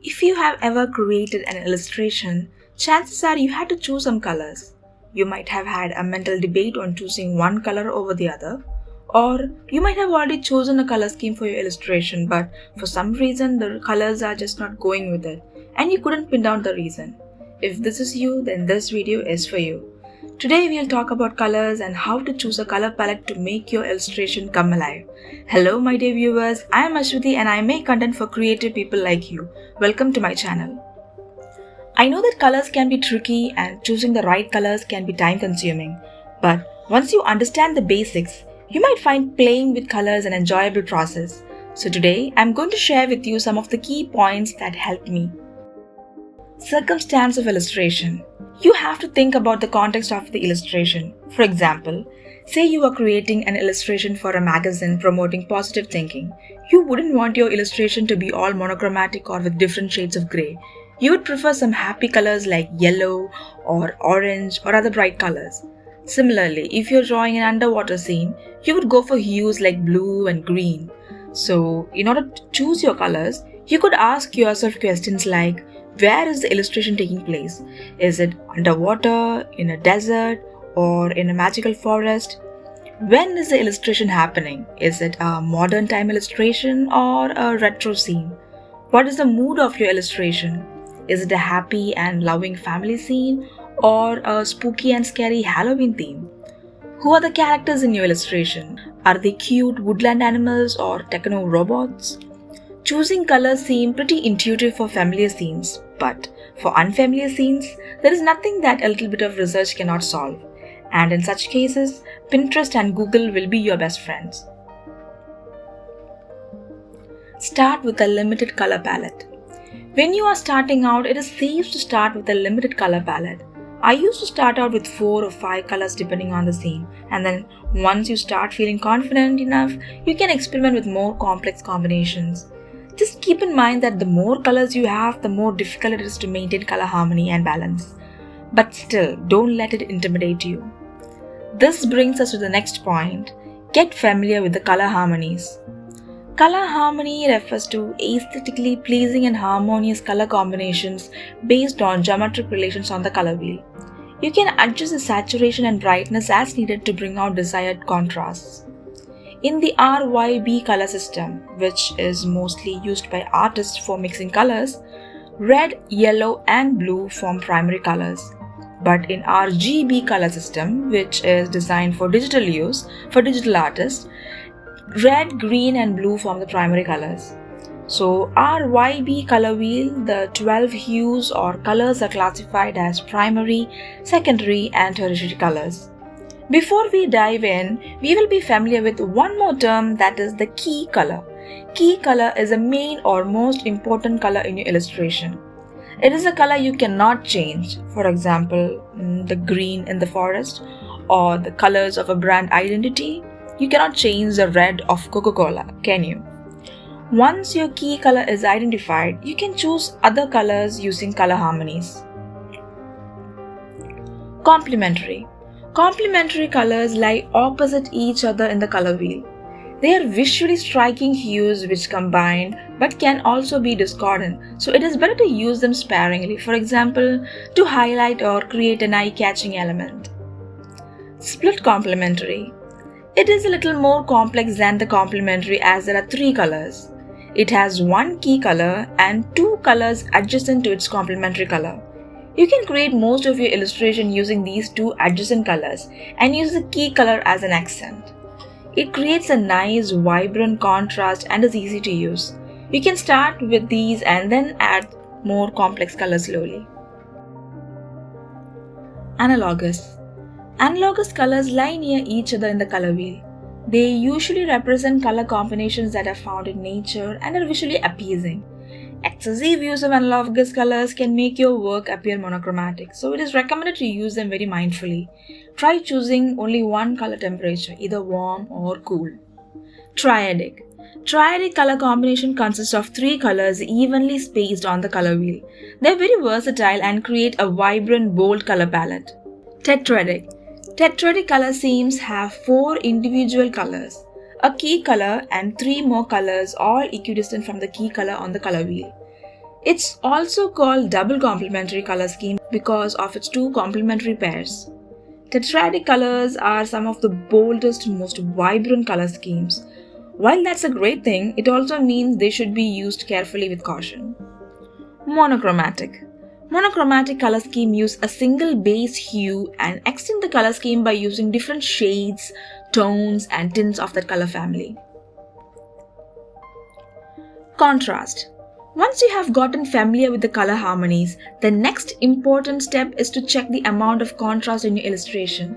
If you have ever created an illustration, chances are you had to choose some colors. You might have had a mental debate on choosing one color over the other, or you might have already chosen a color scheme for your illustration, but for some reason the colors are just not going with it, and you couldn't pin down the reason. If this is you, then this video is for you. Today we'll talk about colors and how to choose a color palette to make your illustration come alive. Hello my dear viewers, I am Ashwati and I make content for creative people like you. Welcome to my channel. I know that colors can be tricky and choosing the right colors can be time consuming, but once you understand the basics, you might find playing with colors an enjoyable process. So today I'm going to share with you some of the key points that helped me. Circumstance of illustration. You have to think about the context of the illustration. For example, say you are creating an illustration for a magazine promoting positive thinking. You wouldn't want your illustration to be all monochromatic or with different shades of grey. You would prefer some happy colors like yellow or orange or other bright colors. Similarly, if you're drawing an underwater scene, you would go for hues like blue and green. So, in order to choose your colors, you could ask yourself questions like, where is the illustration taking place? Is it underwater, in a desert, or in a magical forest? When is the illustration happening? Is it a modern time illustration or a retro scene? What is the mood of your illustration? Is it a happy and loving family scene or a spooky and scary Halloween theme? Who are the characters in your illustration? Are they cute woodland animals or techno robots? Choosing colors seem pretty intuitive for familiar scenes, but for unfamiliar scenes, there is nothing that a little bit of research cannot solve. And in such cases, Pinterest and Google will be your best friends. Start with a limited color palette. When you are starting out, it is safe to start with a limited color palette. I used to start out with 4 or 5 colors depending on the scene, and then once you start feeling confident enough, you can experiment with more complex combinations. Just keep in mind that the more colors you have, the more difficult it is to maintain color harmony and balance. But still, don't let it intimidate you. This brings us to the next point. Get familiar with the color harmonies. Color harmony refers to aesthetically pleasing and harmonious color combinations based on geometric relations on the color wheel. You can adjust the saturation and brightness as needed to bring out desired contrasts. In the RYB color system, which is mostly used by artists for mixing colors, red, yellow and blue form primary colors. But in RGB color system, which is designed for digital use for digital artists, red, green and blue form the primary colors. So RYB color wheel, the 12 hues or colors are classified as primary, secondary and tertiary colors. Before we dive in, we will be familiar with one more term, that is the key color. Key color is the main or most important color in your illustration. It is a color you cannot change. For example, the green in the forest or the colors of a brand identity. You cannot change the red of Coca-Cola, can you? Once your key color is identified, you can choose other colors using color harmonies. Complementary. Complementary colors lie opposite each other in the color wheel. They are visually striking hues which combine but can also be discordant, so it is better to use them sparingly, for example, to highlight or create an eye-catching element. Split complementary. It is a little more complex than the complementary as there are 3 colors. It has one key color and 2 colors adjacent to its complementary color. You can create most of your illustration using these 2 adjacent colors and use the key color as an accent. It creates a nice, vibrant contrast and is easy to use. You can start with these and then add more complex colors slowly. Analogous. Analogous colors lie near each other in the color wheel. They usually represent color combinations that are found in nature and are visually appeasing. Excessive use of analogous colors can make your work appear monochromatic, so it is recommended to use them very mindfully. Try choosing only one color temperature, either warm or cool. Triadic. Triadic color combination consists of 3 colors evenly spaced on the color wheel. They are very versatile and create a vibrant, bold color palette. Tetradic. Tetradic color schemes have 4 individual colors, a key color and 3 more colors all equidistant from the key color on the color wheel. It's also called double complementary color scheme because of its two complementary pairs. Tetradic colors are some of the boldest, most vibrant color schemes. While that's a great thing, it also means they should be used carefully with caution. Monochromatic. Monochromatic color scheme use a single base hue and extend the color scheme by using different shades, tones, and tints of that color family. Contrast. Once you have gotten familiar with the color harmonies, the next important step is to check the amount of contrast in your illustration.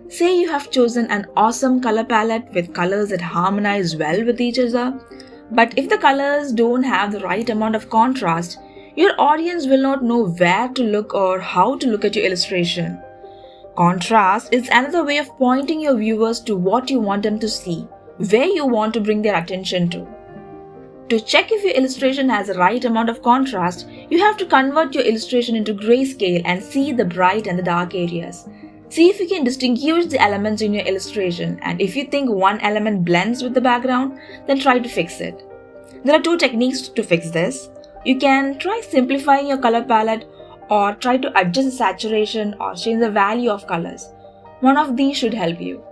Say you have chosen an awesome color palette with colors that harmonize well with each other, but if the colors don't have the right amount of contrast, your audience will not know where to look or how to look at your illustration. Contrast is another way of pointing your viewers to what you want them to see, where you want to bring their attention to. To check if your illustration has the right amount of contrast, you have to convert your illustration into grayscale and see the bright and the dark areas. See if you can distinguish the elements in your illustration, and if you think one element blends with the background, then try to fix it. There are two techniques to fix this. You can try simplifying your color palette or try to adjust the saturation or change the value of colors. One of these should help you.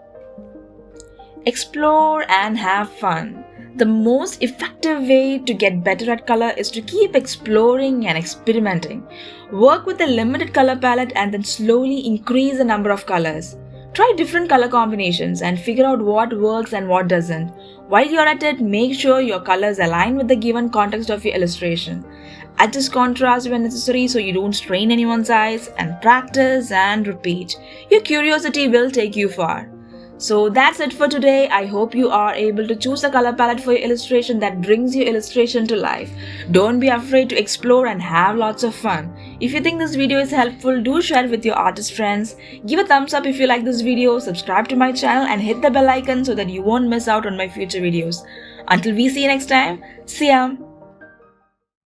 Explore and have fun. The most effective way to get better at color is to keep exploring and experimenting. Work with a limited color palette and then slowly increase the number of colors. Try different color combinations and figure out what works and what doesn't. While you're at it, make sure your colors align with the given context of your illustration. Adjust contrast when necessary so you don't strain anyone's eyes, and practice and repeat. Your curiosity will take you far. So that's it for today. I hope you are able to choose a color palette for your illustration that brings your illustration to life. Don't be afraid to explore and have lots of fun. If you think this video is helpful, do share it with your artist friends. Give a thumbs up if you like this video, subscribe to my channel and hit the bell icon so that you won't miss out on my future videos. Until we see you next time, see ya!